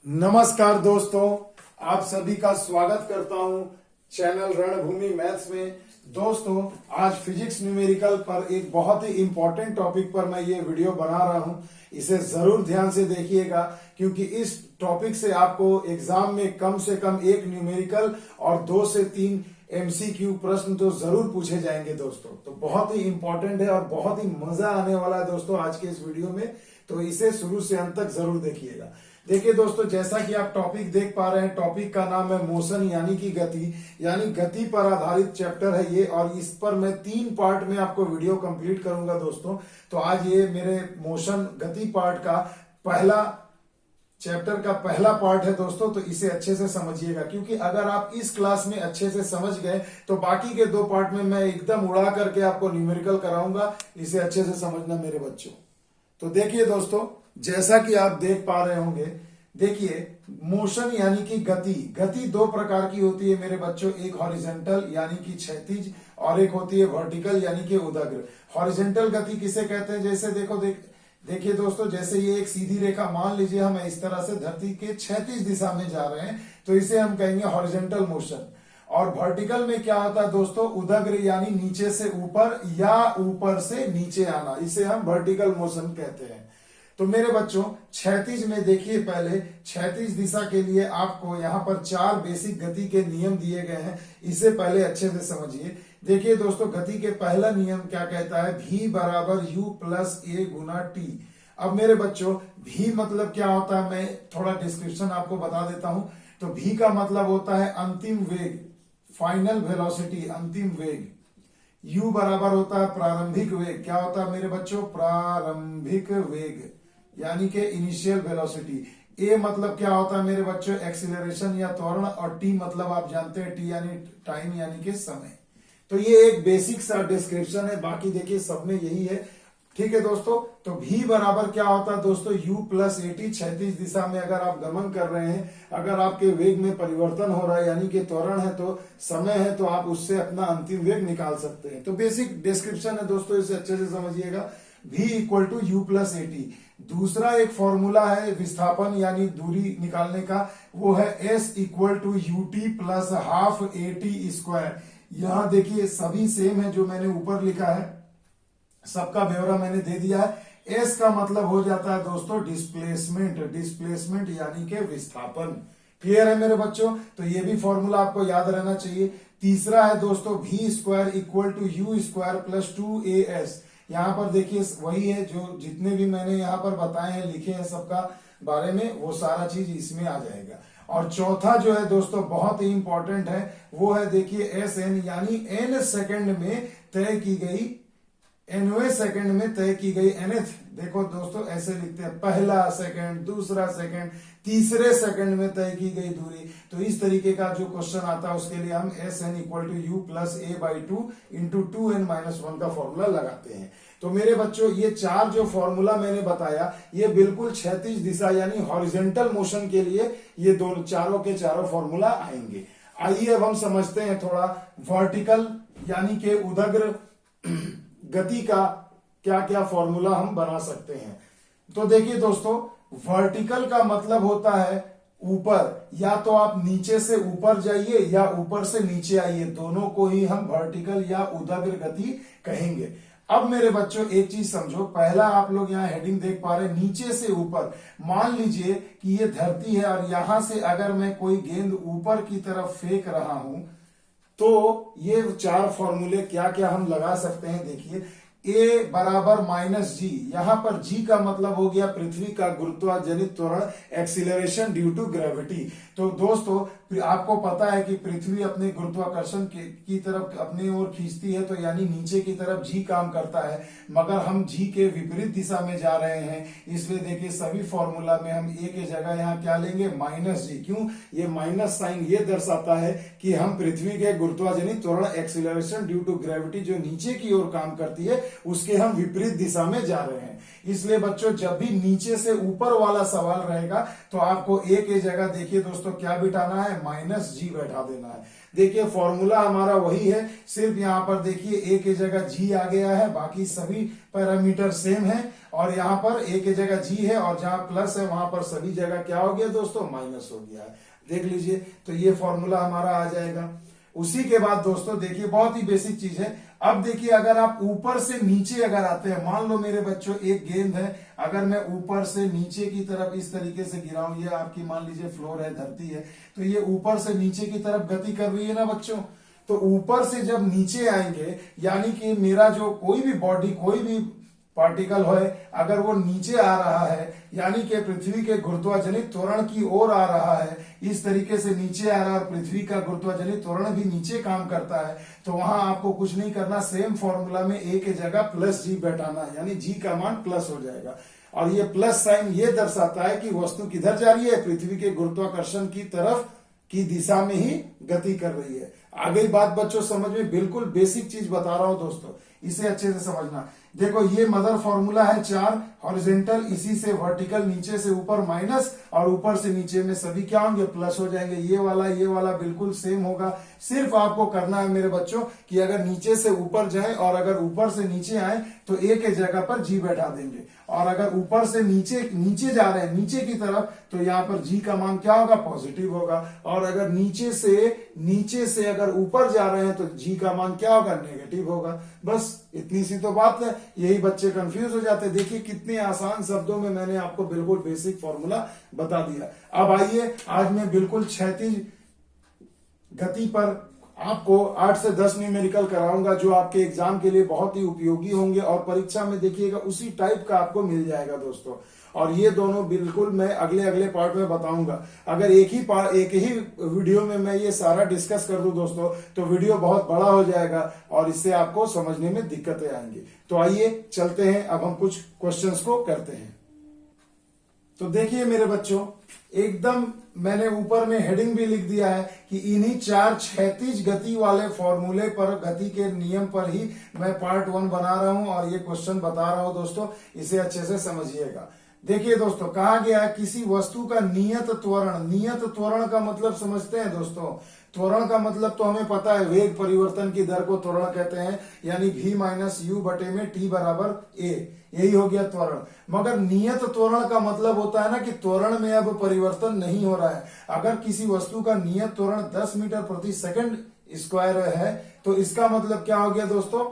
नमस्कार दोस्तों, आप सभी का स्वागत करता हूं चैनल रणभूमि मैथ्स में। दोस्तों, आज फिजिक्स न्यूमेरिकल पर एक बहुत ही इंपॉर्टेंट टॉपिक पर मैं ये वीडियो बना रहा हूं। इसे जरूर ध्यान से देखिएगा क्योंकि इस टॉपिक से आपको एग्जाम में कम से कम एक न्यूमेरिकल और 2 से 3 एमसीक्यू प्रश्न तो जरूर पूछे जाएंगे दोस्तों। तो बहुत ही इंपॉर्टेंट है और बहुत ही मजा आने वाला है दोस्तों आज के इस वीडियो में। तो इसे शुरू से अंत तक जरूर देखिएगा। देखिए दोस्तों, जैसा कि आप टॉपिक देख पा रहे हैं, टॉपिक का नाम है मोशन यानी कि गति, यानी गति पर आधारित चैप्टर है ये। और इस पर मैं 3 पार्ट में आपको वीडियो कंप्लीट करूंगा दोस्तों। तो आज ये मेरे मोशन गति पार्ट का पहला चैप्टर का पहला पार्ट है दोस्तों। तो इसे अच्छे से समझिएगा क्योंकि अगर आप इस क्लास में अच्छे से समझ गए तो बाकी के 2 पार्ट में मैं एकदम उड़ा करके आपको न्यूमेरिकल कराऊंगा। इसे अच्छे से समझना मेरे बच्चों। तो देखिए दोस्तों, जैसा कि आप देख पा रहे होंगे, देखिए मोशन यानी कि गति। गति 2 प्रकार की होती है मेरे बच्चों, एक हॉरिजॉन्टल यानी कि क्षैतिज और एक होती है वर्टिकल यानी कि उदग्र। हॉरिजॉन्टल गति किसे कहते हैं? जैसे देखिए दोस्तों, जैसे ये एक सीधी रेखा मान लीजिए हम इस तरह से धरती के क्षैतिज दिशा में जा रहे हैं तो इसे हम कहेंगे हॉरिजॉन्टल मोशन। और वर्टिकल में क्या होता है दोस्तों? उदग्र यानी नीचे से ऊपर या ऊपर से नीचे आना, इसे हम वर्टिकल मोशन कहते हैं। तो मेरे बच्चों, क्षैतिज में देखिए, पहले क्षैतिज दिशा के लिए आपको यहाँ पर 4 बेसिक गति के नियम दिए गए हैं। इसे पहले अच्छे से समझिए। देखिए दोस्तों, गति के पहला नियम क्या कहता है? v बराबर u प्लस ए गुना टी। अब मेरे बच्चों, v मतलब क्या होता है मैं थोड़ा डिस्क्रिप्शन आपको बता देता हूं। तो v का मतलब होता है अंतिम वेग, फाइनल वेलोसिटी, अंतिम वेग। u बराबर होता है प्रारंभिक वेग। क्या होता है मेरे बच्चों? प्रारंभिक वेग यानी कि इनिशियल वेलोसिटी। a मतलब क्या होता है मेरे बच्चों? एक्सीलरेशन या त्वरण। और t मतलब आप जानते हैं, t यानी टाइम यानी कि समय। तो ये एक बेसिक सा डिस्क्रिप्शन है, बाकी देखिए सब में यही है। ठीक है दोस्तों, तो v बराबर क्या होता है दोस्तों? u plus A T. क्षैतिज दिशा में अगर आप गमन कर रहे हैं, अगर आपके वेग में परिवर्तन हो रहा है यानी कि त्वरण है, तो समय है, तो आप उससे अपना अंतिम वेग निकाल सकते हैं। तो बेसिक डिस्क्रिप्शन है दोस्तों, इसे अच्छे से समझिएगा। v equal to U plus A T. दूसरा एक फॉर्मूला है विस्थापन यानी दूरी निकालने का, वो है s equal to U T plus half A T square. यहां देखिए सभी सेम है, जो मैंने ऊपर लिखा है सबका ब्यौरा मैंने दे दिया है। s का मतलब हो जाता है दोस्तों डिस्प्लेसमेंट, डिस्प्लेसमेंट यानी कि विस्थापन। क्लियर है मेरे बच्चों? तो ये भी फॉर्मूला आपको याद रहना चाहिए। तीसरा है दोस्तों v square equal to U square plus 2as। यहाँ पर देखिए वही है जो जितने भी मैंने यहाँ पर बताए हैं, लिखे हैं सबका बारे में, वो सारा चीज इसमें आ जाएगा। और चौथा जो है दोस्तों बहुत ही इंपॉर्टेंट है, वो है देखिए एस एन यानी n सेकंड में तय की गई, nवें सेकंड में तय की गई nth। देखो दोस्तों ऐसे लिखते हैं, पहला सेकंड, दूसरा सेकंड, तीसरे सेकंड में तय की गई दूरी। तो इस तरीके का जो क्वेश्चन आता है उसके लिए हम S N equal to U plus A by 2 into 2n minus 1 का फॉर्मूला लगाते हैं। तो मेरे बच्चों, ये 4 जो फॉर्मूला मैंने बताया, ये बिल्कुल क्षैतिज दिशा यानी हॉरिजॉन्टल मोशन के लिए ये दोनों चारों के चारों फॉर्मूला आएंगे। आइए अब हम समझते हैं थोड़ा वर्टिकल यानी कि उदग्र गति का क्या क्या फॉर्मूला हम बना सकते हैं। तो देखिए दोस्तों, वर्टिकल का मतलब होता है ऊपर, या तो आप नीचे से ऊपर जाइए या ऊपर से नीचे आइए, दोनों को ही हम वर्टिकल या उदग्र गति कहेंगे। अब मेरे बच्चों एक चीज समझो, पहला आप लोग यहाँ हेडिंग देख पा रहे हैं, नीचे से ऊपर। मान लीजिए कि ये धरती है और यहां से अगर मैं कोई गेंद ऊपर की तरफ फेंक रहा हूं, तो ये 4 फॉर्मूले क्या क्या हम लगा सकते हैं। देखिए, a बराबर माइनस जी। यहां पर g का मतलब हो गया पृथ्वी का गुरुत्वाजनित त्वरण, एक्सीलरेशन ड्यू टू ग्रेविटी। तो दोस्तों आपको पता है कि पृथ्वी अपने गुरुत्वाकर्षण की तरफ अपनी ओर खींचती है, तो यानी नीचे की तरफ g काम करता है, मगर हम g के विपरीत दिशा में जा रहे हैं। इसलिए देखिए सभी फॉर्मूला में हम a के जगह यहाँ क्या लेंगे? माइनस जी। क्यों? ये माइनस साइन ये दर्शाता है कि हम पृथ्वी के गुरुत्वाजनित त्वरण, एक्सीलरेशन ड्यू टू ग्रेविटी जो नीचे की ओर काम करती है, उसके हम विपरीत दिशा में जा रहे हैं। इसलिए बच्चों जब भी नीचे से ऊपर वाला सवाल रहेगा तो आपको ए की जगह देखिए दोस्तों क्या बिठाना है, -g बैठा देना है। देखिए फॉर्मूला हमारा वही है, सिर्फ यहाँ पर देखिए ए की जगह g आ गया है, बाकी सभी पैरामीटर सेम है। और यहाँ पर ए की जगह g है और जहां प्लस है वहां पर सभी जगह क्या हो गया दोस्तों, माइनस हो गया है। देख लीजिए, तो ये फॉर्मूला हमारा आ जाएगा। उसी के बाद दोस्तों देखिए बहुत ही बेसिक चीज है। अब देखिए अगर आप ऊपर से नीचे अगर आते हैं, मान लो मेरे बच्चों एक गेंद है, अगर मैं ऊपर से नीचे की तरफ इस तरीके से गिराऊं, ये आपकी मान लीजिए फ्लोर है, धरती है, तो ये ऊपर से नीचे की तरफ गति कर रही है ना बच्चों। तो ऊपर से जब नीचे आएंगे यानी कि मेरा जो कोई भी बॉडी, कोई भी पार्टिकल है, अगर वो नीचे आ रहा है यानी कि पृथ्वी के गुरुत्वाजनित त्वरण की ओर आ रहा है, इस तरीके से नीचे आ रहा है और पृथ्वी का गुरुत्वाजनित त्वरण भी नीचे काम करता है, तो वहां आपको कुछ नहीं करना, सेम फॉर्मूला में ए के जगह +g बैठाना है, यानी g का मान प्लस हो जाएगा। और ये प्लस साइन ये दर्शाता है कि वस्तु किधर जा रही है, पृथ्वी के गुरुत्वाकर्षण की तरफ की दिशा में ही गति कर रही है। आगे बात बच्चों समझ में, बिल्कुल बेसिक चीज बता रहा हूं दोस्तों, इसे अच्छे से समझना। देखो ये मदर फॉर्मूला है 4 हॉरिजॉन्टल, इसी से वर्टिकल, नीचे से ऊपर माइनस और ऊपर से नीचे में सभी क्या होंगे, प्लस हो जाएंगे। ये वाला बिल्कुल सेम होगा। सिर्फ आपको करना है मेरे बच्चों कि अगर नीचे से ऊपर जाए और अगर ऊपर से नीचे आए तो ए के जगह पर जी बैठा देंगे, और अगर ऊपर से नीचे जा रहे हैं नीचे की तरफ तो यहाँ पर जी का मान क्या होगा, पॉजिटिव होगा। और अगर नीचे से अगर ऊपर जा रहे हैं तो जी का मान क्या होगा, नेगेटिव होगा। बस इतनी सी तो बात है, यही बच्चे कंफ्यूज हो जाते हैं। देखिए कितने आसान शब्दों में मैंने आपको बिल्कुल बेसिक फॉर्मूला बता दिया। अब आइए, आज मैं बिल्कुल क्षैतिज गति पर आपको 8 से 10 न्यूमेरिकल कराऊंगा, जो आपके एग्जाम के लिए बहुत ही उपयोगी होंगे और परीक्षा में देखिएगा उसी टाइप का आपको मिल जाएगा दोस्तों। और ये दोनों बिल्कुल मैं अगले पार्ट में बताऊंगा। अगर एक ही वीडियो में मैं ये सारा डिस्कस कर दूं दोस्तों तो वीडियो बहुत बड़ा हो जाएगा और इससे आपको समझने में दिक्कतें आएंगी। तो आइए चलते हैं, अब हम कुछ क्वेश्चंस को करते हैं। तो देखिए मेरे बच्चों, एकदम मैंने ऊपर में हेडिंग भी लिख दिया है कि इन्हीं 4 क्षैतिज गति वाले फॉर्मूले पर, गति के नियम पर ही मैं पार्ट 1 बना रहा हूं और ये क्वेश्चन बता रहा हूं दोस्तों, इसे अच्छे से समझिएगा। देखिए दोस्तों, कहा गया है किसी वस्तु का नियत त्वरण का मतलब समझते हैं दोस्तों। त्वरण का मतलब तो हमें पता है, वेग परिवर्तन की दर को त्वरण कहते हैं, यानी v - u बटे में t बराबर a, यही हो गया त्वरण। मगर नियत त्वरण का मतलब होता है ना कि त्वरण में अब परिवर्तन नहीं हो रहा है। अगर किसी वस्तु का नियत त्वरण 10 मीटर प्रति सेकंड स्क्वायर है तो इसका मतलब क्या हो गया दोस्तों,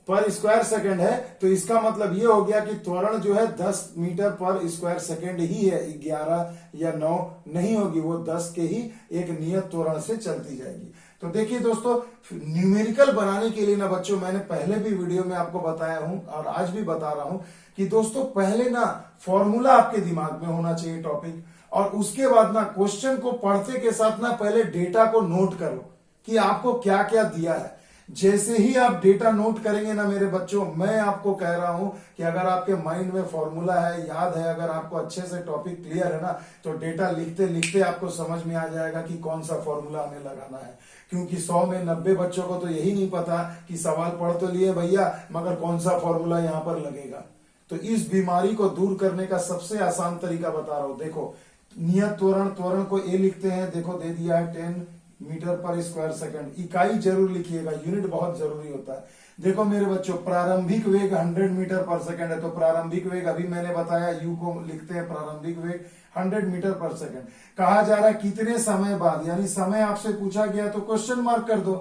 पर स्क्वायर सेकंड है, तो इसका मतलब ये हो गया कि त्वरण जो है 10 मीटर पर स्क्वायर सेकंड ही है, 11 या 9 नहीं होगी, वो 10 के ही एक नियत त्वरण से चलती जाएगी। तो देखिए दोस्तों, न्यूमेरिकल बनाने के लिए ना बच्चों, मैंने पहले भी वीडियो में आपको बताया हूं और आज भी बता रहा हूं कि दोस्तों पहले ना फॉर्मूला आपके दिमाग में होना चाहिए टॉपिक, और उसके बाद ना क्वेश्चन को पढ़ते के साथ ना पहले डेटा को नोट करो कि आपको क्या क्या दिया है। जैसे ही आप डेटा नोट करेंगे ना मेरे बच्चों, मैं आपको कह रहा हूं कि अगर आपके माइंड में फॉर्मूला है, याद है, अगर आपको अच्छे से टॉपिक क्लियर है ना, तो डेटा लिखते लिखते आपको समझ में आ जाएगा कि कौन सा फॉर्मूला हमें लगाना है। क्योंकि 100 में 90 बच्चों को तो यही नहीं पता कि सवाल पढ़ तो लिए भैया, मगर कौन सा फॉर्मूला यहाँ पर लगेगा। तो इस बीमारी को दूर करने का सबसे आसान तरीका बता रहा हूं। देखो, नियत त्वरण को ए लिखते हैं, देखो दे दिया है 10 मीटर पर स्क्वायर सेकंड। इकाई जरूर लिखिएगा, यूनिट बहुत जरूरी होता है। देखो मेरे बच्चों, प्रारंभिक वेग 100 मीटर पर सेकंड है, तो प्रारंभिक वेग अभी मैंने बताया, यू को लिखते हैं प्रारंभिक वेग 100 मीटर पर सेकंड। कहा जा रहा है कितने समय बाद, यानी समय आपसे पूछा गया तो क्वेश्चन मार्क कर दो,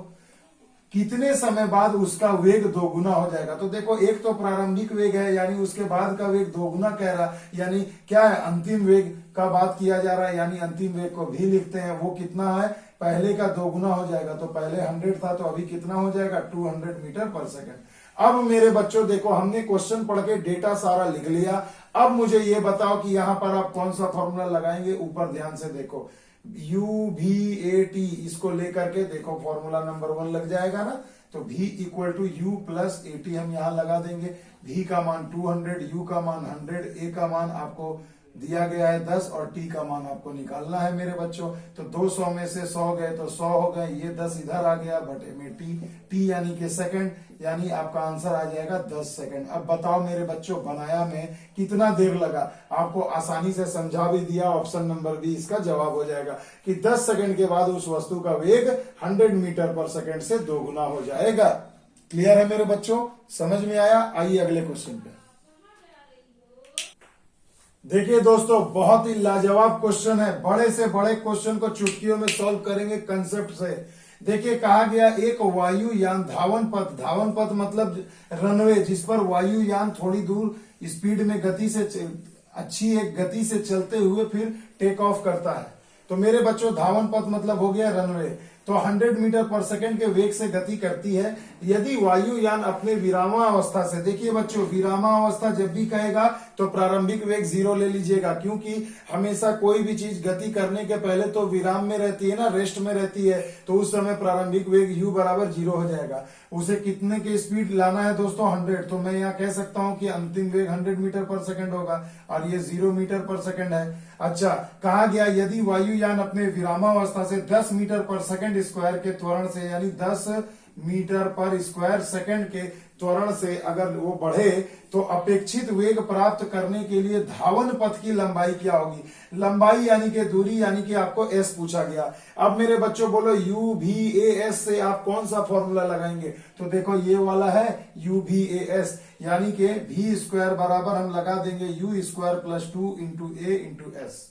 कितने समय बाद उसका वेग दोगुना हो जाएगा। तो देखो, एक तो प्रारंभिक वेग है, यानी उसके बाद का वेग दोगुना कह रहा, यानी क्या है, अंतिम वेग का बात किया जा रहा है, यानी अंतिम वेग को भी लिखते हैं, वो कितना है, पहले का दोगुना हो जाएगा। तो पहले 100 था तो अभी कितना हो जाएगा, 200 मीटर पर सेकंड। अब मेरे बच्चों देखो, हमने क्वेश्चन पढ़ के डेटा सारा लिख लिया। अब मुझे ये बताओ कि यहां पर आप कौन सा फॉर्मूला लगाएंगे। ऊपर ध्यान से देखो, UVAT, इसको लेकर के देखो फॉर्मूला नंबर 1 लग जाएगा ना। तो V = U + AT हम यहां लगा देंगे। V का मान 200, U का मान 100, A का मान आपको दिया गया है 10 और टी का मान आपको निकालना है मेरे बच्चों। तो 200 में से 100 गए तो 100 हो गए, ये 10 इधर आ गया बटे में टी यानी कि सेकंड, यानी आपका आंसर आ जाएगा 10 सेकंड। अब बताओ मेरे बच्चों बनाया में कितना देर लगा, आपको आसानी से समझा भी दिया, ऑप्शन नंबर बी इसका जवाब हो जाएगा कि 10 सेकंड के बाद उस वस्तु का वेग 100 मीटर पर सेकंड से दोगुना हो जाएगा। क्लियर है मेरे बच्चों, समझ में आया? आइए अगले क्वेश्चन पे। देखिए दोस्तों, बहुत ही लाजवाब क्वेश्चन है, बड़े से बड़े क्वेश्चन को चुटकियों में सॉल्व करेंगे कंसेप्ट से। देखिए कहा गया एक वायुयान धावन पथ मतलब रनवे, जिस पर वायुयान थोड़ी दूर स्पीड में गति से अच्छी एक गति से चलते हुए फिर टेक ऑफ करता है। तो मेरे बच्चों धावन पथ मतलब हो गया रनवे, तो 100 मीटर पर सेकंड के वेग से गति करती है। यदि वायुयान अपने विरामावस्था से, देखिए बच्चों विरामावस्था जब भी कहेगा तो प्रारंभिक वेग 0 ले लीजिएगा, क्योंकि हमेशा कोई भी चीज गति करने के पहले तो विराम में रहती है ना, रेस्ट में रहती है, तो उस समय प्रारंभिक वेग u बराबर 0 हो जाएगा। उसे कितने की स्पीड लाना है दोस्तों 100, तो मैं यहाँ कह सकता हूं कि अंतिम वेग 100 मीटर पर सेकंड होगा और ये 0 मीटर पर सेकंड है। अच्छा, कहा गया यदि वायुयान अपने विरामावस्था से 10 मीटर पर सेकंड स्क्वायर के त्वरण से, यानी 10 मीटर पर स्क्वायर सेकंड के त्वरण से अगर वो बढ़े तो अपेक्षित वेग प्राप्त करने के लिए धावन पथ की लंबाई क्या होगी? लंबाई यानी कि दूरी, यानी कि आपको एस पूछा गया। अब मेरे बच्चों बोलो यू भी ए एस से आप कौन सा फॉर्मूला लगाएंगे? तो देखो ये वाला है यू भी ए एस, यानी कि भी स्क्वायर बराबर हम लगा देंगे you square plus 2 into A into S.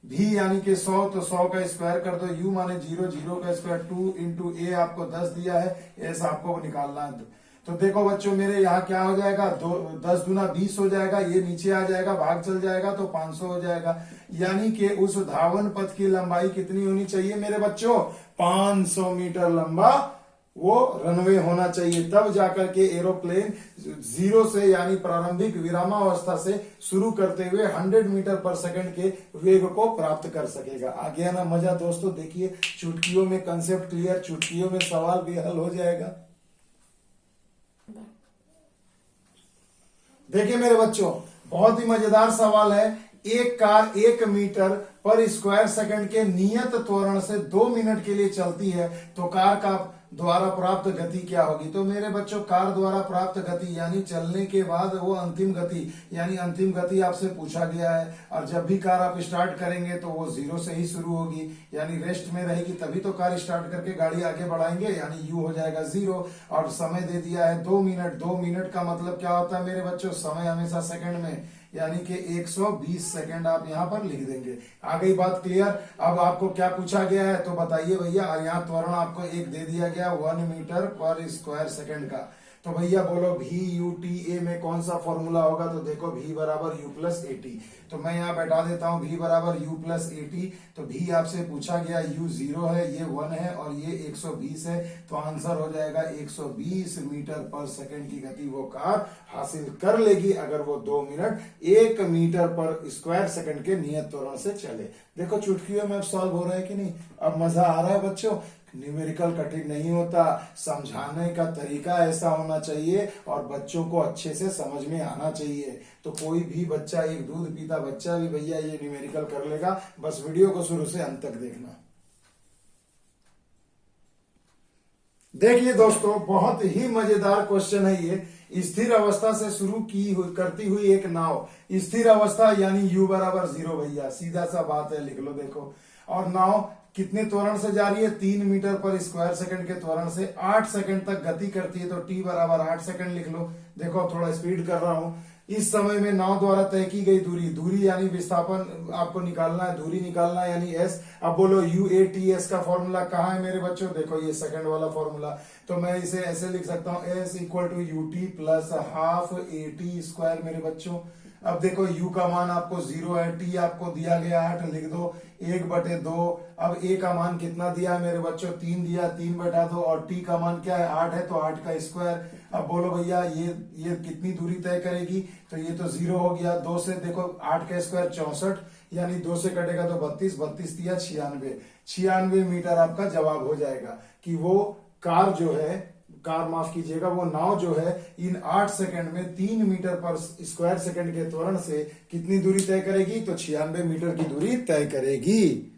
भी यानी कि 100, तो 100 का स्क्वायर कर दो, u माने 0, 0 का स्क्वायर 2 इंटू ए आपको 10 दिया है, एस आपको निकालना है। तो देखो बच्चों मेरे यहाँ क्या हो जाएगा, 10 दूना 20 हो जाएगा, ये नीचे आ जाएगा, भाग चल जाएगा तो 500 हो जाएगा। यानी कि उस धावन पथ की लंबाई कितनी होनी चाहिए मेरे बच्चों? 500 मीटर लंबा वो रनवे होना चाहिए, तब जाकर के एरोप्लेन 0 से यानी प्रारंभिक विरामावस्था से शुरू करते हुए 100 मीटर पर सेकंड के वेग को प्राप्त कर सकेगा। आ गया ना मजा दोस्तों? देखिए चुटकियों में कंसेप्ट क्लियर, चुटकियों में सवाल भी हल हो जाएगा। देखिए मेरे बच्चों बहुत ही मजेदार सवाल है। एक कार 1 मीटर पर स्क्वायर सेकंड के नियत त्वरण से 2 मिनट के लिए चलती है, तो कार का द्वारा प्राप्त गति क्या होगी? तो मेरे बच्चों कार द्वारा प्राप्त गति यानी चलने के बाद वो अंतिम गति, यानी अंतिम गति आपसे पूछा गया है। और जब भी कार आप स्टार्ट करेंगे तो वो 0 से ही शुरू होगी, यानी रेस्ट में रहेगी, तभी तो कार स्टार्ट करके गाड़ी आगे बढ़ाएंगे, यानी यू हो जाएगा 0। और समय दे दिया है 2 मिनट। 2 मिनट का मतलब क्या होता है मेरे बच्चों? समय हमेशा सेकंड में, यानी कि 120 सेकंड आप यहाँ पर लिख देंगे। आ गई बात क्लियर? अब आपको क्या पूछा गया है तो बताइए भैया। और यहाँ त्वरण आपको एक दे दिया गया 1 मीटर पर स्क्वायर सेकंड का, तो भैया बोलो भी यू टी ए में कौन सा फॉर्मूला होगा? तो देखो भी बराबर यू प्लस ए टी, तो मैं यहाँ बैठा देता हूँ भी बराबर यू प्लस ए टी। तो भी आपसे पूछा गया यू 0 है, ये 1 है और ये 120 है, तो आंसर हो जाएगा 120 मीटर पर सेकंड की गति वो कार हासिल कर लेगी अगर वो 2 मिनट 1 मीटर पर स्क्वायर सेकंड के नियत त्वरण से चले। देखो चुटकियों में अब सॉल्व हो रहा है कि नहीं? अब मजा आ रहा है बच्चों? न्यूमेरिकल कठिन नहीं होता, समझाने का तरीका ऐसा होना चाहिए और बच्चों को अच्छे से समझ में आना चाहिए। तो कोई भी बच्चा, एक दूध पीता बच्चा भी भैया ये न्यूमेरिकल कर लेगा। बस वीडियो को शुरू से अंत तक देखना। देखिए दोस्तों बहुत ही मजेदार क्वेश्चन है ये। स्थिर अवस्था से शुरू करती हुई एक नाव, स्थिर अवस्था यानी u बराबर 0 भैया, सीधा सा बात है, लिख लो देखो। और नाव कितने त्वरण से जा रही है? 3 मीटर पर स्क्वायर सेकंड के त्वरण से 8 सेकंड तक गति करती है, तो t बराबर 8 सेकंड लिख लो। देखो थोड़ा स्पीड कर रहा हूं। इस समय में नाव द्वारा तय की गई दूरी यानी विस्थापन आपको निकालना है, दूरी निकालना है यानी s। अब बोलो यू ए टी एस का फॉर्मूला कहाँ है मेरे बच्चों? देखो ये सेकंड वाला फॉर्मूला, तो मैं इसे ऐसे लिख सकता हूँ s equal to U T plus half A T square मेरे बच्चों। अब देखो u का मान आपको 0 है, t आपको दिया गया 8, लिख दो 1/2। अब a का मान कितना दिया है मेरे बच्चों? 3 दिया, 3/2 और t का मान क्या है? 8 है, तो 8 का स्क्वायर। अब बोलो भैया ये कितनी दूरी तय करेगी? तो ये तो 0 हो गया। 2 से देखो 8 का स्क्वायर 64, यानी 2 से कटेगा तो 32, 32 दिया 96 मीटर आपका जवाब हो जाएगा कि वो कार जो है कार माफ कीजिएगा, वो नाव जो है इन 8 सेकंड में 3 मीटर पर स्क्वायर सेकंड के त्वरण से कितनी दूरी तय करेगी? तो 96 मीटर की दूरी तय करेगी।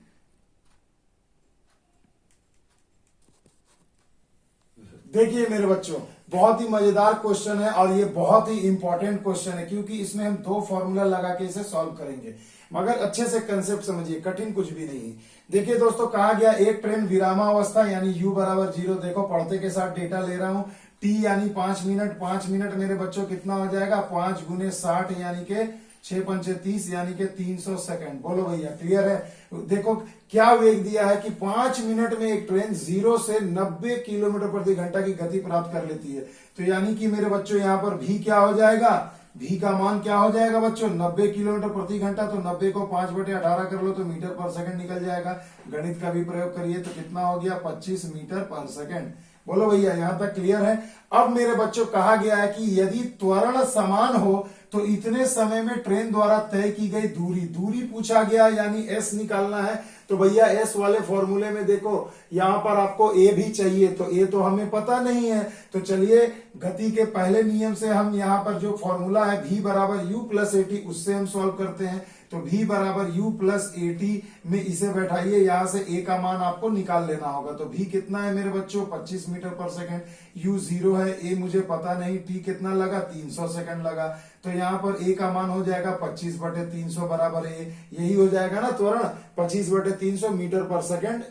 देखिए मेरे बच्चों, बहुत ही मजेदार क्वेश्चन है और ये बहुत ही इंपॉर्टेंट क्वेश्चन है, क्योंकि इसमें हम 2 फॉर्मूला लगा के इसे सॉल्व करेंगे, मगर अच्छे से कंसेप्ट समझिए, कठिन कुछ भी नहीं है। देखिए दोस्तों, कहा गया एक ट्रेन विरामावस्था यानी u बराबर 0, देखो पढ़ते के साथ डेटा ले रहा हूं, t यानी 5 मिनट, 5 मिनट मेरे बच्चों कितना हो जाएगा? 5 गुने 60 यानी के 6 पंचे 30 यानी के 300 सेकंड। बोलो भैया, क्लियर है? देखो क्या वेग दिया है कि 5 मिनट में एक ट्रेन 0 से 90 किलोमीटर प्रति घंटा की गति प्राप्त कर लेती है। तो यानी कि मेरे बच्चों यहाँ पर भी क्या हो जाएगा? भी का मान क्या हो जाएगा बच्चों? 90 किलोमीटर प्रति घंटा। तो 90 को 5/18 कर लो तो मीटर पर सेकंड निकल जाएगा। गणित का भी प्रयोग करिए तो कितना हो गया? 25 मीटर पर सेकंड। बोलो भैया, यहां तक क्लियर है? अब मेरे बच्चों कहा गया है कि यदि त्वरण समान हो तो इतने समय में ट्रेन द्वारा तय की गई दूरी पूछा गया, यानी एस निकालना है। तो भैया एस वाले फॉर्मूले में देखो यहां पर आपको ए भी चाहिए, तो ए तो हमें पता नहीं है। तो चलिए गति के पहले नियम से हम यहां पर जो फॉर्मूला है v बराबर u प्लस एटी, उससे हम सॉल्व करते हैं। तो v बराबर u प्लस एटी में इसे बैठाइए, यहां से a का मान आपको निकाल लेना होगा। तो v कितना है मेरे बच्चों? 25 मीटर पर सेकंड। u 0 है, a मुझे पता नहीं, t कितना लगा? 300 सेकंड लगा। तो यहाँ पर a का मान हो जाएगा 25/300 बराबर a, यही हो जाएगा ना त्वरण, 25/300 मीटर पर सेकंड,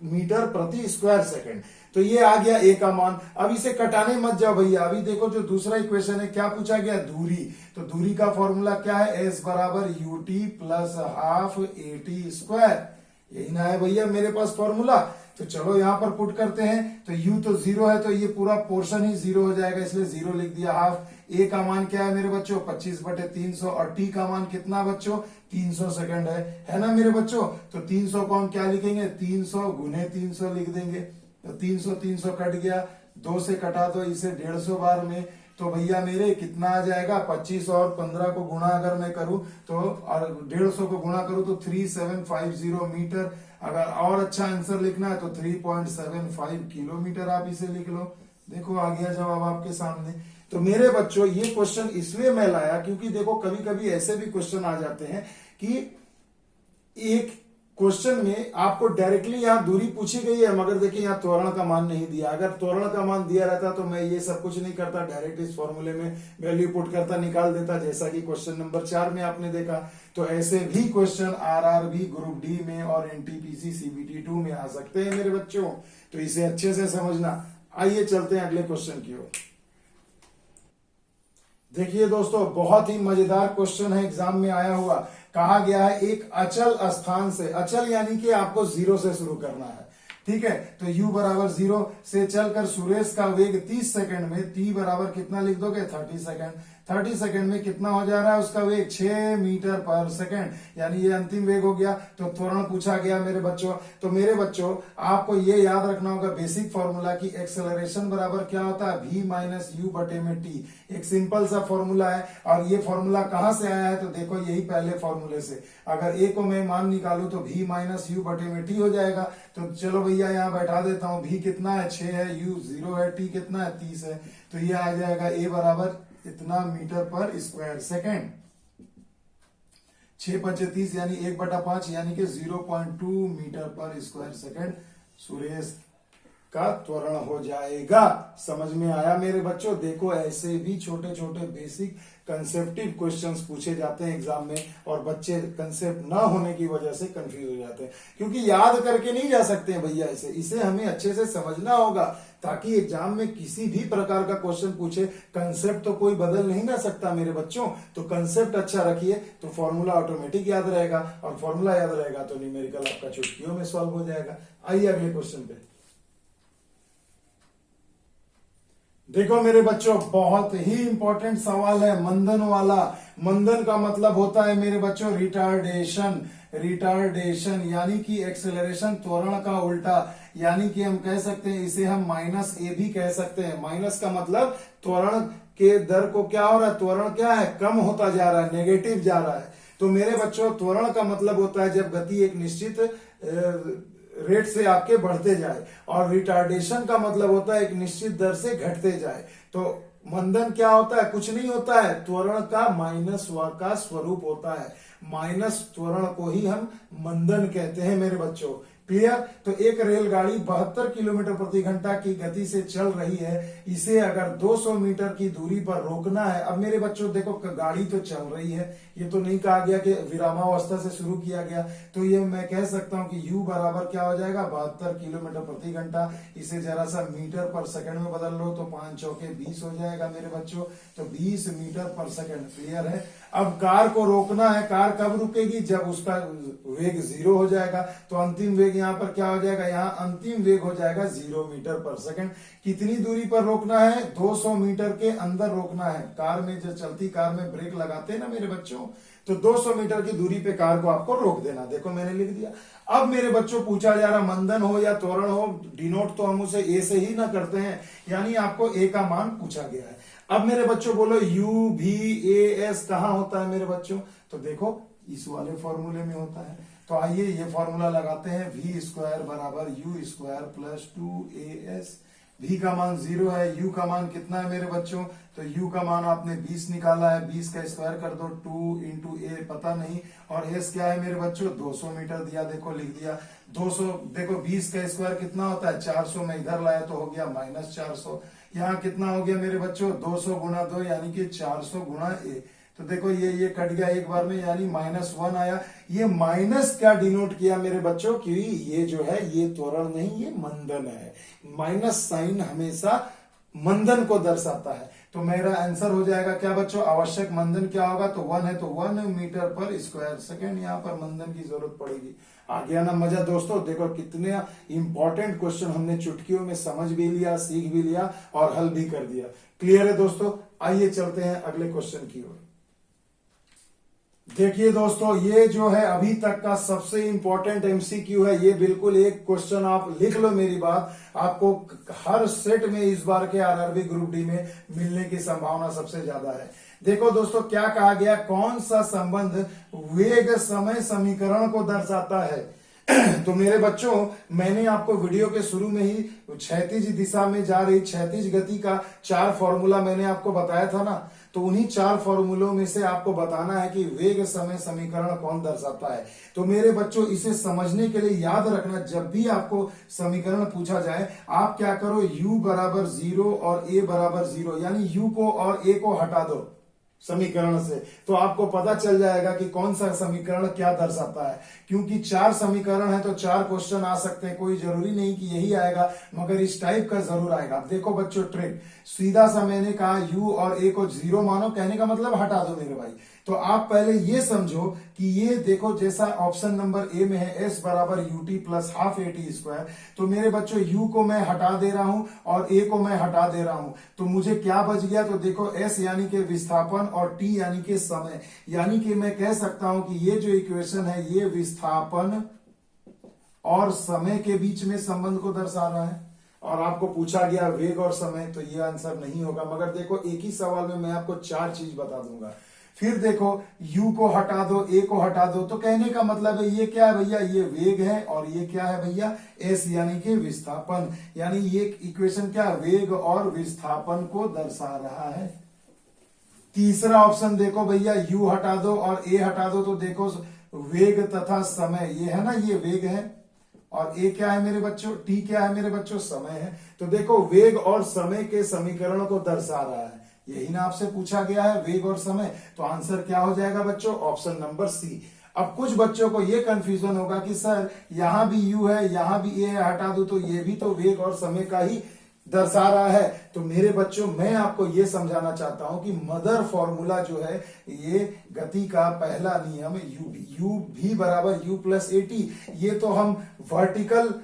मीटर प्रति स्क्वायर सेकंड। तो ये आ गया a का मान। अब इसे कटाने मत जाओ भैया, अभी देखो जो दूसरा इक्वेशन है क्या पूछा गया? दूरी। तो दूरी का फॉर्मूला क्या है? s बराबर ut plus half at square. यही ना है भैया मेरे पास फॉर्मूला? तो चलो यहां पर पुट करते हैं। तो u तो 0 है, तो ये पूरा पोर्शन ही 0 हो जाएगा, इसलिए 0 लिख दिया। हाफ a का मान क्या है मेरे बच्चों? 25/300। और t का मान कितना बच्चों? 300 सेकंड है ना मेरे बच्चों? तो 300 को हम क्या लिखेंगे? 300 गुने 300 लिख देंगे। तो 300 कट गया, 2 से कटा दो इसे 150 बार में। तो भैया मेरे कितना आ जाएगा? 25 और 15 को गुणा अगर मैं करूं तो, और 150 को गुणा करूं तो 3750 मीटर। अगर और अच्छा आंसर लिखना है तो 3.75 किलोमीटर आप इसे लिख लो। देखो आ गया जवाब आपके सामने। तो मेरे बच्चों ये क्वेश्चन इसलिए मैं लाया क्योंकि देखो कभी कभी ऐसे भी क्वेश्चन आ जाते हैं कि एक क्वेश्चन में आपको डायरेक्टली यहाँ दूरी पूछी गई है, मगर देखिए यहाँ त्वरण का मान नहीं दिया। अगर त्वरण का मान दिया रहता तो मैं ये सब कुछ नहीं करता, डायरेक्ट इस फॉर्मूले में वैल्यू पुट करता, निकाल देता, जैसा कि क्वेश्चन नंबर 4 में आपने देखा। तो ऐसे भी क्वेश्चन आरआरबी ग्रुप डी में और एनटीपीसी सीबीटी 2 में आ सकते हैं मेरे बच्चों, तो इसे अच्छे से समझना। आइए चलते हैं अगले क्वेश्चन की ओर। देखिए दोस्तों, बहुत ही मजेदार क्वेश्चन है, एग्जाम में आया हुआ। कहा गया है एक अचल स्थान से, अचल यानी कि आपको 0 से शुरू करना है, ठीक है। तो u बराबर 0 से चलकर सुरेश का वेग 30 सेकंड में, t बराबर कितना लिख दोगे? 30 सेकंड। 30 सेकंड में कितना हो जा रहा है उसका वेग? 6 मीटर पर सेकंड, यानी ये अंतिम वेग हो गया। तो त्वरण पूछा गया मेरे बच्चों। तो मेरे बच्चों आपको ये याद रखना होगा बेसिक फॉर्मूला की एक्सेलरेशन बराबर क्या होता है? v माइनस यू बटे में t। एक सिंपल सा फॉर्मूला है। और ये फॉर्मूला कहां से आया है? तो देखो यही पहले फॉर्मूले से। अगर a को मैं मान निकालू तो v माइनस यू बटे में t हो जाएगा। तो चलो भैया यहाँ बैठा देता हूं। v कितना है? 6 है, u 0 है, t कितना है? 30 है। तो ये आ जाएगा a बराबर इतना मीटर पर स्क्वायर सेकंड। 6 पंचे 30 यानी 1/5 यानी कि 0.2 मीटर पर स्क्वायर सेकंड सुरेश का त्वरण हो जाएगा। समझ में आया मेरे बच्चों? देखो ऐसे भी छोटे छोटे बेसिक कंसेप्टिव क्वेश्चंस पूछे जाते हैं एग्जाम में, और बच्चे कंसेप्ट ना होने की वजह से कंफ्यूज हो जाते हैं, क्योंकि याद करके नहीं जा सकते हैं भैया। इसे हमें अच्छे से समझना होगा, ताकि एग्जाम में किसी भी प्रकार का क्वेश्चन पूछे, कंसेप्ट तो कोई बदल नहीं ना सकता मेरे बच्चों। तो कंसेप्ट अच्छा रखिए तो फॉर्मूला ऑटोमेटिक याद रहेगा, और फॉर्मूला याद रहेगा तो न्यूमेरिकल आपका चुटकियों में सॉल्व हो जाएगा। आइए अगले क्वेश्चन पे। देखो मेरे बच्चों, बहुत ही इंपॉर्टेंट सवाल है, मंदन वाला। मंदन का मतलब होता है मेरे बच्चों रिटार्डेशन। रिटार्डेशन यानी कि एक्सेलरेशन, त्वरण का उल्टा, यानी कि हम कह सकते हैं इसे हम माइनस ए भी कह सकते हैं। माइनस का मतलब त्वरण के दर को क्या हो रहा है? त्वरण क्या है? कम होता जा रहा है, नेगेटिव जा रहा है। तो मेरे बच्चों त्वरण का मतलब होता है जब गति एक निश्चित रेट से आपके बढ़ते जाए, और रिटार्डेशन का मतलब होता है एक निश्चित दर से घटते जाए। तो मंदन क्या होता है? कुछ नहीं होता है, त्वरण का माइनस व का स्वरूप होता है। माइनस त्वरण को ही हम मंदन कहते हैं मेरे बच्चों। क्लियर? तो एक रेलगाड़ी 72 किलोमीटर प्रति घंटा की गति से चल रही है, इसे अगर 200 मीटर की दूरी पर रोकना है। अब मेरे बच्चों देखो, गाड़ी तो चल रही है, ये तो नहीं कहा गया कि विरामावस्था से शुरू किया गया, तो ये मैं कह सकता हूं कि u बराबर क्या हो जाएगा? 72 किलोमीटर प्रति घंटा। इसे जरा सा मीटर पर सेकंड में बदल लो तो 5 चौके 20 हो जाएगा मेरे बच्चों, तो 20 मीटर पर सेकंड। क्लियर है? अब कार को रोकना है, कार कब रुकेगी? जब उसका वेग 0 हो जाएगा। तो अंतिम वेग यहाँ पर क्या हो जाएगा? यहाँ अंतिम वेग हो जाएगा 0 मीटर पर सेकंड। कितनी दूरी पर रोकना है? 200 मीटर के अंदर रोकना है। कार में, जो चलती कार में ब्रेक लगाते हैं ना मेरे बच्चों, तो 200 मीटर की दूरी पे कार को आपको रोक देना। देखो मैंने लिख दिया। अब मेरे बच्चों पूछा जा रहा, मंदन हो या त्वरण हो, डिनोट तो हम उसे ए से ही ना करते हैं, यानी आपको ए का मान पूछा गया है। अब मेरे बच्चों बोलो यू भी ए एस कहां होता है मेरे बच्चों? तो देखो इस वाले फॉर्मूले में होता है। तो आइए ये फॉर्मूला लगाते हैं, वी स्क्वायर बराबर you square plus 2as। v का मान 0 है, u का मान कितना है मेरे बच्चों? तो u का मान आपने 20 निकाला है, 20 का स्क्वायर कर दो, 2 इंटू ए पता नहीं, और s क्या है मेरे बच्चों? 200 मीटर दिया, देखो लिख दिया 200। देखो 20 का स्क्वायर कितना होता है? 400 में इधर लाया तो हो गया -400। यहाँ कितना हो गया मेरे बच्चों? 200 गुणा 2 यानी कि 400 गुणा ए। तो देखो ये कट गया एक बार में, यानी -1 आया। ये माइनस क्या डिनोट किया मेरे बच्चों? कि ये जो है ये त्वरण नहीं, ये मंदन है। माइनस साइन हमेशा मंदन को दर्शाता है। तो मेरा आंसर हो जाएगा क्या बच्चों? आवश्यक मंदन क्या होगा? तो 1 है, तो 1 मीटर पर स्क्वायर सेकेंड यहाँ पर मंदन की जरूरत पड़ेगी। आ गया ना मजा दोस्तों? देखो कितने इंपॉर्टेंट क्वेश्चन हमने चुटकियों में समझ भी लिया, सीख भी लिया और हल भी कर दिया। क्लियर है दोस्तों? आइए चलते हैं अगले क्वेश्चन की ओर। देखिए दोस्तों, ये जो है अभी तक का सबसे इंपॉर्टेंट एमसीक्यू है। ये बिल्कुल एक क्वेश्चन आप लिख लो मेरी बात, आपको हर सेट में इस बार के आरआरबी ग्रुप डी में मिलने की संभावना सबसे ज्यादा है। देखो दोस्तों क्या कहा गया, कौन सा संबंध वेग समय समीकरण को दर्शाता है? तो मेरे बच्चों, मैंने आपको वीडियो के शुरू में ही क्षैतिज दिशा में जा रही क्षैतिज गति का 4 फॉर्मूला मैंने आपको बताया था ना। तो उन्हीं 4 फॉर्मूलों में से आपको बताना है कि वेग समय समीकरण कौन दर्शाता है। तो मेरे बच्चों, इसे समझने के लिए याद रखना, जब भी आपको समीकरण पूछा जाए, आप क्या करो, u बराबर 0 और a बराबर 0, यानी u को और a को हटा दो समीकरण से, तो आपको पता चल जाएगा कि कौन सा समीकरण क्या दर्शाता है। क्योंकि 4 समीकरण है तो 4 क्वेश्चन आ सकते हैं, कोई जरूरी नहीं कि यही आएगा, मगर इस टाइप का जरूर आएगा। देखो बच्चों ट्रिक, सीधा सा मैंने कहा u और a को 0 मानो, कहने का मतलब हटा दो मेरे भाई। तो आप पहले ये समझो कि ये देखो, जैसा ऑप्शन नंबर ए में है s बराबर ut plus half at square, तो मेरे बच्चों u को मैं हटा दे रहा हूं और a को मैं हटा दे रहा हूं, तो मुझे क्या बच गया? तो देखो s यानी कि विस्थापन और t यानी कि समय, यानी कि मैं कह सकता हूं कि ये जो इक्वेशन है ये विस्थापन और समय के बीच में संबंध को दर्शा रहा है। और आपको पूछा गया वेग और समय, तो ये आंसर नहीं होगा। मगर देखो एक ही सवाल में मैं आपको 4 चीज बता दूंगा। फिर देखो u को हटा दो, a को हटा दो, तो कहने का मतलब है ये क्या है भैया? ये वेग है, और ये क्या है भैया? s यानी कि विस्थापन, यानी ये इक्वेशन क्या? वेग और विस्थापन को दर्शा रहा है। तीसरा ऑप्शन देखो भैया, u हटा दो और a हटा दो, तो देखो वेग तथा समय, ये है ना, ये वेग है, और a क्या है मेरे बच्चों? t क्या है मेरे बच्चों? समय है। तो देखो वेग और समय के समीकरण को दर्शा रहा है, यही ना आपसे पूछा गया है, वेग और समय। तो आंसर क्या हो जाएगा बच्चों? Option number C. अब कुछ बच्चों को ये कंफ्यूजन होगा कि सर यहां भी u है, यहां भी a है, हटा दो, तो ये भी तो वेग और समय का ही दर्शा रहा है। तो मेरे बच्चों, मैं आपको ये समझाना चाहता हूं कि मदर फॉर्मूला जो है, ये गति का पहला नियम u भी बराबर u प्लस at, ये तो हम वर्टिकल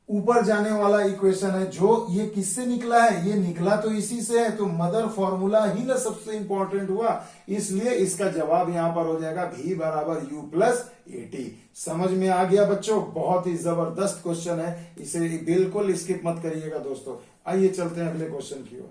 ऊपर जाने वाला इक्वेशन है। जो ये किससे निकला है? ये निकला तो इसी से है, तो मदर फॉर्मूला ही ना सबसे इंपॉर्टेंट हुआ, इसलिए इसका जवाब यहां पर हो जाएगा v बराबर u प्लस at। समझ में आ गया बच्चों? बहुत ही जबरदस्त क्वेश्चन है, इसे बिल्कुल स्किप मत करिएगा दोस्तों। आइए चलते हैं अगले क्वेश्चन की ओर।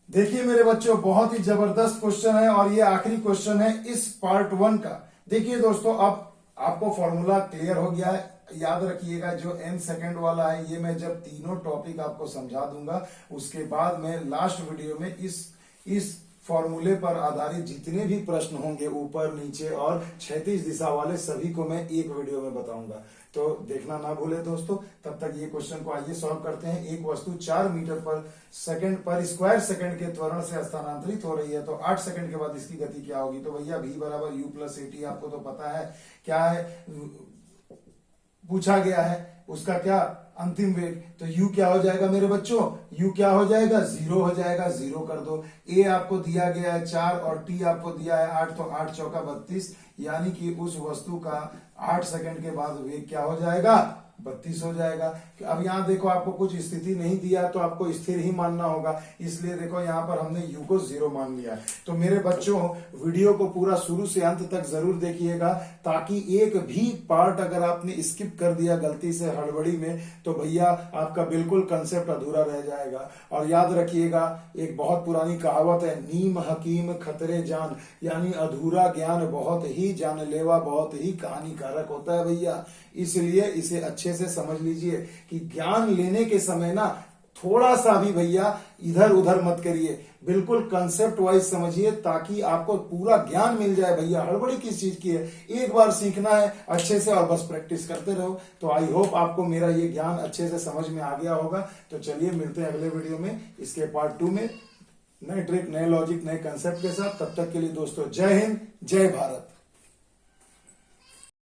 देखिए मेरे बच्चों, बहुत ही जबरदस्त क्वेश्चन है, और ये आखिरी क्वेश्चन है इस पार्ट 1 का। देखिए दोस्तों, अब आपको फॉर्मूला क्लियर हो गया है। याद रखिएगा जो n सेकंड वाला है ये मैं जब तीनों टॉपिक आपको समझा दूंगा उसके बाद मैं लास्ट वीडियो में इस फॉर्मूले पर आधारित जितने भी प्रश्न होंगे ऊपर नीचे और क्षैतिज दिशा वाले सभी को मैं एक वीडियो में बताऊंगा। तो देखना ना भूले दोस्तों। तब तक ये क्वेश्चन को आइए सॉल्व करते हैं। एक वस्तु 4 मीटर पर स्क्वायर सेकंड के त्वरण से स्थानांतरित हो रही है तो 8 सेकंड के बाद इसकी गति क्या होगी। तो भैया v बराबर u प्लस at आपको तो पता है क्या है, पूछा गया है उसका क्या अंतिम वेग। तो u क्या हो जाएगा मेरे बच्चों, u क्या हो जाएगा 0 हो जाएगा, 0 कर दो। a आपको दिया गया है 4 और t आपको दिया है 8, तो 8 चौका 32, यानी कि उस वस्तु का 8 सेकंड के बाद वेग क्या हो जाएगा 32 हो जाएगा। अब यहाँ देखो आपको कुछ स्थिति नहीं दिया तो आपको स्थिर ही मानना होगा, इसलिए देखो यहाँ पर हमने u को 0 मान लिया। तो मेरे बच्चों वीडियो को पूरा शुरू से अंत तक जरूर देखिएगा, ताकि एक भी पार्ट अगर आपने स्किप कर दिया गलती से हड़बड़ी में तो भैया आपका बिल्कुल कंसेप्ट अधूरा रह जाएगा। और याद रखिएगा एक बहुत पुरानी कहावत है, नीम हकीम खतरे जान, यानी अधूरा ज्ञान बहुत ही जानलेवा, बहुत ही कहानीकारक होता है भैया। इसलिए इसे अच्छे से समझ लीजिए कि ज्ञान लेने के समय ना थोड़ा सा भी भैया इधर उधर मत करिए, बिल्कुल कंसेप्ट वाइज समझिए ताकि आपको पूरा ज्ञान मिल जाए। भैया हड़बड़ी किस चीज की है, एक बार सीखना है अच्छे से और बस प्रैक्टिस करते रहो। तो आई होप आपको मेरा ये ज्ञान अच्छे से समझ में आ गया होगा। तो चलिए मिलते हैं अगले वीडियो में इसके पार्ट 2 में नए ट्रिक, नए लॉजिक, नए कंसेप्ट के साथ। तब तक के लिए दोस्तों जय हिंद, जय भारत।